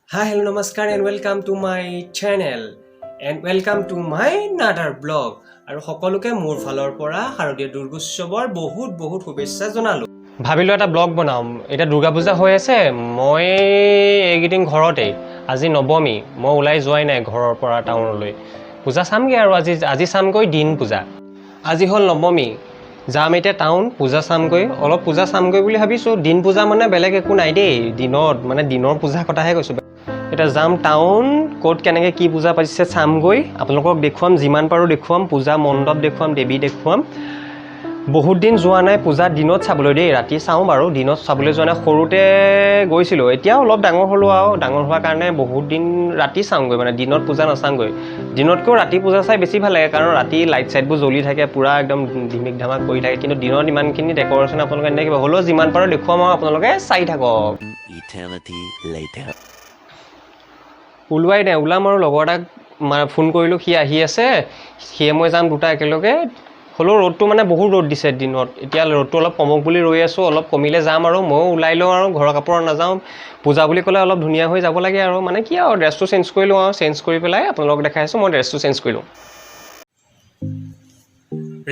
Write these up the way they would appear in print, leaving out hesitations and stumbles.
Hi, hello, namaskar and welcome to my channel and welcome to my another blog. আৰু সকলোকে মোৰ ফালৰ পৰা শাৰদীয় দুৰ্গোৎসৱৰ বহুত শুভেচ্ছা জনালো। ভাবিলো এটা ব্লগ বনাম। এটা দুৰ্গা পূজা হৈ আছে, মই এইকেইদিন ঘৰতে। আজি নৱমী, মই ওলাই যোৱাই নাই ঘৰৰ পৰা টাউনলৈ। পূজা চামগে আৰু আজি চামগৈ দিন পূজা। আজি হ'ল নৱমী। যাম এতিয়া টাউন পূজা চামগৈ অলপ পূজা চামগৈ বুলি ভাবিছোঁ। দিন পূজা মানে বেলেগ একো নাই দেই, দিনত মানে দিনৰ পূজা কথাহে কৈছোঁ। এটা যাম টাউন, ক'ত কেনেকৈ কি পূজা পাতিছে চামগৈ, আপোনালোকক দেখুৱাম, যিমান পাৰোঁ দেখুৱাম, পূজা মণ্ডপ দেখুৱাম, দেৱী দেখুৱাম। বহুত দিন যোৱা নাই পূজা দিনত চাবলৈ দেই, ৰাতি চাওঁ বাৰু, দিনত চাবলৈ যোৱা নাই। সৰুতে গৈছিলোঁ, এতিয়া অলপ ডাঙৰ হ'লোঁ আৰু ডাঙৰ হোৱাৰ কাৰণে বহুত দিন ৰাতি চাওঁগৈ, মানে দিনত পূজা নাচাওঁগৈ। দিনতকৈও ৰাতি পূজা চাই বেছি ভাল লাগে, কাৰণ ৰাতি লাইট চাইটবোৰ জ্বলি থাকে, পূৰা একদম ধিমিক ধামাক কৰি থাকে। কিন্তু দিনত ইমানখিনি ডেক'ৰেশ্যন আপোনালোকে নেদেখিব, হ'লেও যিমান পাৰোঁ দেখুৱাম আৰু আপোনালোকে চাই থাকক। ওলোৱাই নাই, ওলাম আৰু লগৰ এটাক ফোন কৰিলোঁ, সি আহি আছে, সিয়ে মই যাম দুটা একেলগে। হ'লেও ৰ'দটো মানে বহুত ৰ'দ দিছে দিনত, এতিয়া ৰ'দটো অলপ কমক বুলি ৰৈ আছোঁ, অলপ কমিলে যাম আৰু ময়ো ওলাই লওঁ আৰু ঘৰৰ কাপোৰত নাযাওঁ। পূজা বুলি ক'লে অলপ ধুনীয়া হৈ যাব লাগে আৰু, মানে কি আৰু ড্ৰেছটো চেঞ্জ কৰি লওঁ আৰু, চেঞ্জ কৰি পেলাই আপোনালোকক দেখাই আছোঁ। মই ড্ৰেছটো চেঞ্জ কৰি লওঁ।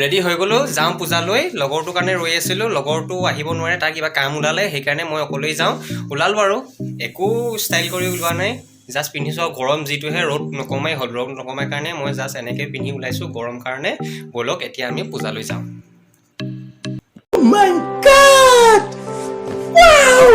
ৰেডি হৈ গ'লোঁ, যাওঁ পূজালৈ। লগৰটোৰ কাৰণে ৰৈ আছিলোঁ, লগৰটো আহিব নোৱাৰে, তাৰ কিবা কাম ওলালে, সেইকাৰণে মই অকলেই যাওঁ। ওলালোঁ আৰু একো ষ্টাইল কৰি ওলোৱা নাই, জাষ্ট পিন্ধিছোঁ আৰু গৰম যিটোহে, ৰ'দ নকমাই হ'ল। ৰ'দ নকমাই কাৰণে মই জাষ্ট এনেকৈ পিন্ধি ওলাইছোঁ, গৰম কাৰণে। ব'লক এতিয়া আমি পূজালৈ যাওঁ। Oh my God! Wow!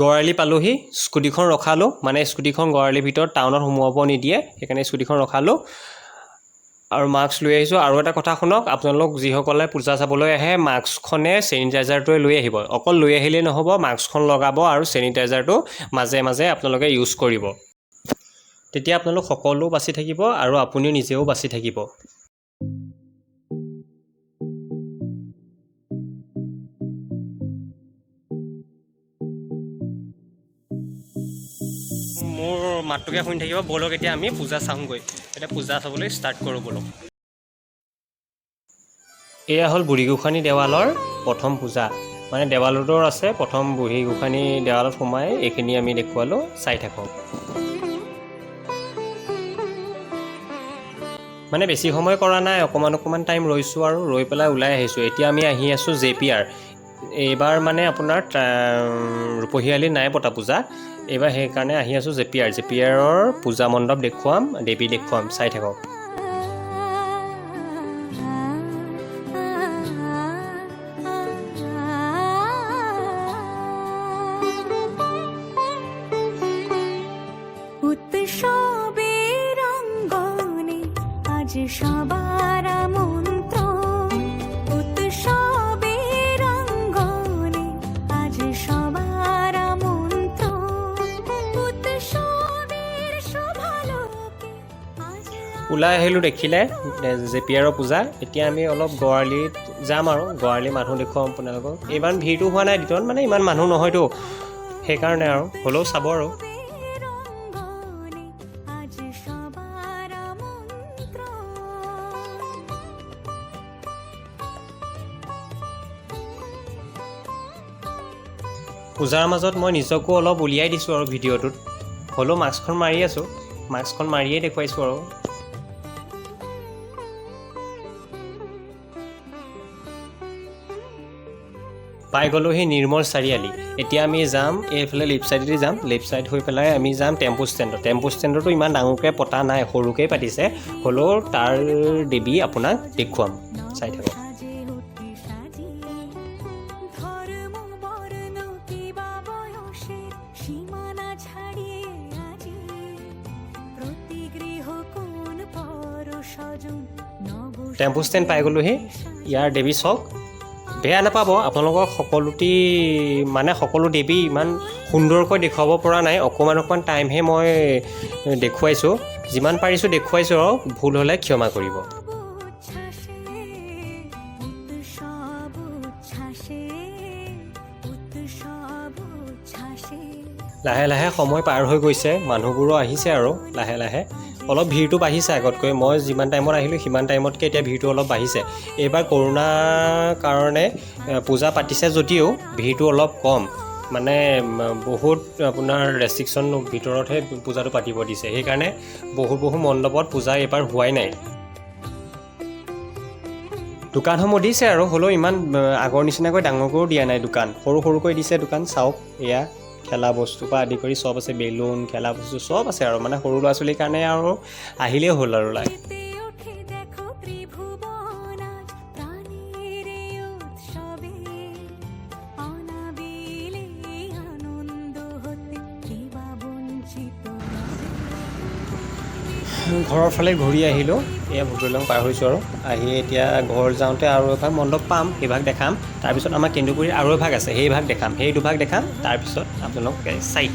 Garali পালোহি, স্কুটিখন ৰখালোঁ, মানে স্কুটিখন গড়আলিৰ ভিতৰত টাউনত সোমোৱাব নিদিয়ে, সেইকাৰণে স্কুটিখন ৰখালোঁ আৰু মাস্ক লৈ আহিছোঁ। আৰু এটা কথা শুনক, আপোনালোক যিসকলে পূজা চাবলৈ আহে, মাস্কখনে চেনিটাইজাৰটোৱে লৈ আহিব। অকল লৈ আহিলেই নহ'ব, মাস্কখন লগাব আৰু চেনিটাইজাৰটো মাজে মাজে আপোনালোকে ইউজ কৰিব। তেতিয়া আপোনালোক সকলো বাচি থাকিব আৰু আপুনিও নিজেও বাচি থাকিব। মোৰ মাতটোকে শুনি থাকিব। ব'লক এতিয়া আমি পূজা চাওঁগৈ। এতিয়া পূজা চাবলৈ ষ্টাৰ্ট কৰোঁ ব'লক। এয়া হ'ল বুঢ়ী গোঁসানী দেৱালৰ প্ৰথম পূজা, মানে দেৱালতৰ আছে প্ৰথম বুঢ়ী গোঁসানী দেৱালত সোমাই এইখিনি আমি দেখুৱালোঁ, চাই থাকক। মানে বেছি সময় কৰা নাই, অকণমান টাইম ৰৈছোঁ আৰু ৰৈ পেলাই ওলাই আহিছোঁ। এতিয়া আমি আহি আছোঁ JPR। এইবাৰ মানে আপোনাৰ ৰূপহীয়ালি নাই পতা পূজা, এইবাৰ সেইকাৰণে আহি আছোঁ JPRৰ পূজা মণ্ডপ দেখুৱাম, দেৱী দেখুৱাম, চাই থাকক। উৎসবের অঙ্গনে আজ সবার আমন্ত্রণ, উৎসবের অঙ্গনে আজ সবার আমন্ত্রণ, উৎসবের শোভালোকে আজ। ওলাই আহিলোঁ দেখিলে JPRৰ পূজা। এতিয়া আমি অলপ গড়আলিত যাম আৰু গড়আলি মানুহ দেখুৱাম আপোনালোকক। ইমান ভিৰটো হোৱা নাই দিনত, মানে ইমান মানুহ নহয়তো, সেইকাৰণে আৰু হ'লেও চাব আৰু। পূজাৰ মাজত মই নিজকো অলপ উলিয়াই দিছোঁ আৰু ভিডিঅ'টোত, হ'লেও মাস্কখন মাৰি আছোঁ, মাস্কখন মাৰিয়েই দেখুৱাইছোঁ আৰু। পাই গ'লোহি নিৰ্মল চাৰিআলি। এতিয়া আমি যাম এইফালে লেফ্ট ছাইডেদি যাম, লেফ্ট ছাইড হৈ পেলাই আমি যাম টেম্পু ষ্টেণ্ডত। টেম্পু ষ্টেণ্ডতো ইমান ডাঙৰকৈ পতা নাই, সৰুকৈ পাতিছে, হ'লেও তাৰ দেৱী আপোনাক দেখুৱাম, চাই থাকক। টেম্পু ষ্টেণ্ড পাই গ'লোহি, ইয়াৰ দেৱী চক। বেয়া নাপাব আপোনালোকক সকলো দেৱী ইমান সুন্দৰকৈ দেখুৱাব পৰা নাই অকণমান টাইমহে মই দেখুৱাইছোঁ যিমান পাৰিছোঁ দেখুৱাইছোঁ আৰু ভুল হ'লে ক্ষমা কৰিব লাহে লাহে সময় পাৰ হৈ গৈছে মানুহবোৰো আহিছে আৰু লাহে লাহে অলপ ভিৰটো বাঢ়িছে আগতকৈ মই যিমান টাইমত আহিলোঁ সিমান টাইমতকৈ এতিয়া ভিৰটো অলপ বাঢ়িছে এইবাৰ কৰোণাৰ কাৰণে পূজা পাতিছে যদিও ভিৰটো অলপ কম মানে বহুত আপোনাৰ ৰেষ্ট্ৰিকশ্যন ভিতৰতহে পূজাটো পাতিব দিছে সেইকাৰণে বহু মণ্ডপত পূজা এইবাৰ হোৱাই নাই দোকানসমূহ দিছে আৰু হ'লেও ইমান আগৰ নিচিনাকৈ ডাঙৰকৈও দিয়া নাই দোকান সৰুকৈ দিছে দোকান চাওক এয়া খেলা বস্তু পৰা আদি কৰি চব আছে বেলুন খেলা বস্তু চব আছে আৰু মানে সৰু ল'ৰা ছোৱালীৰ কাৰণে আৰু আহিলেই হ'ল আৰু লাইক ঘৰৰ ফালে ঘূৰি আহিলোঁ এয়া ভুটুলং পাৰ হৈছোঁ আৰু আহি এতিয়া ঘৰ যাওঁতে আৰু এভাগ মণ্ডপ পাম সেইভাগ দেখাম তাৰপিছত আমাৰ কেন্দুগুৰিৰ আৰু এভাগ আছে সেই ভাগ দেখাম সেই দুভাগ দেখাম তাৰপিছত আপোনালোক চাই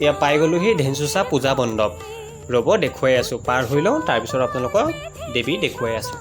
এয়া পাই গ'লোহি ধেনচুচা পূজা মণ্ডপ ৰ'ব দেখুৱাই আছোঁ পাৰ হৈ লওঁ তাৰপিছত আপোনালোকক দেৱী দেখুৱাই আছোঁ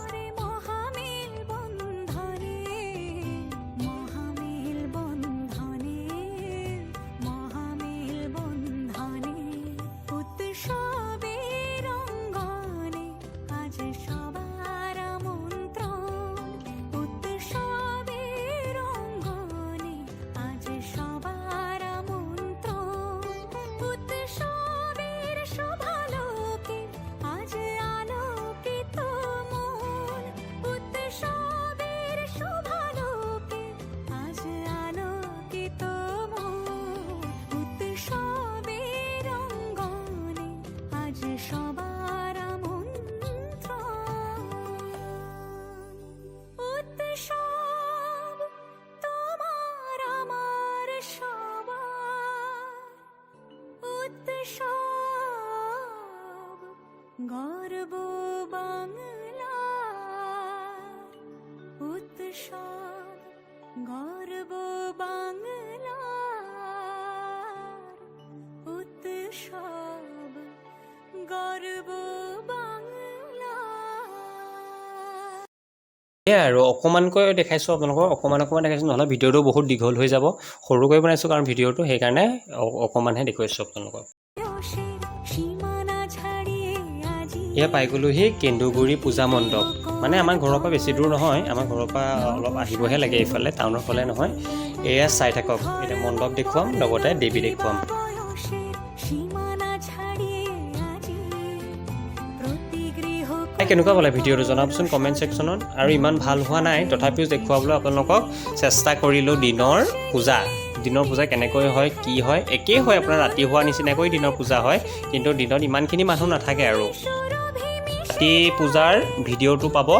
গৰ্ব বাংলা উৎসব গৰ্ব বাংলা উৎসব গৰ্ব বাংলা এয়া আৰু অকণমানকৈ দেখাইছোঁ আপোনালোকক অকণমান দেখাইছোঁ নহ'লে ভিডিঅ'টো বহুত দীঘল হৈ যাব সৰুকৈ বনাইছোঁ কাৰণ ভিডিঅ'টো সেইকাৰণে অকণমানহে দেখুৱাইছোঁ আপোনালোকক এয়া পাই গ'লোহি কেন্দুগুৰি পূজা মণ্ডপ মানে আমাৰ ঘৰৰ পৰা বেছি দূৰ নহয় আমাৰ ঘৰৰ পৰা অলপ আহিবহে লাগে এইফালে টাউনৰ ফালে নহয় এয়া চাই থাকক এতিয়া মণ্ডপ দেখুৱাম লগতে দেৱী দেখুৱাম কেনেকুৱা পালে ভিডিঅ'টো জনাবচোন কমেণ্ট ছেকশ্যনত আৰু ইমান ভাল হোৱা নাই তথাপিও দেখুৱাবলৈ আপোনালোকক চেষ্টা কৰিলোঁ দিনৰ পূজা কেনেকৈ হয় কি হয় একেই হয় আপোনাৰ ৰাতি হোৱা নিচিনাকৈ দিনৰ পূজা হয় কিন্তু দিনত ইমানখিনি মানুহ নাথাকে আৰু ৰাতি পূজাৰ ভিডিঅ'টো পাব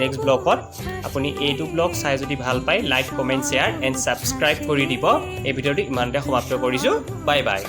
নেক্সট ব্লগত আপুনি এইটো ব্লগ চাই যদি ভাল পায় like comment share and subscribe কৰি দিব এই ভিডিঅ'টো ইমানতে সমাপ্ত কৰিছোঁ বাই বাই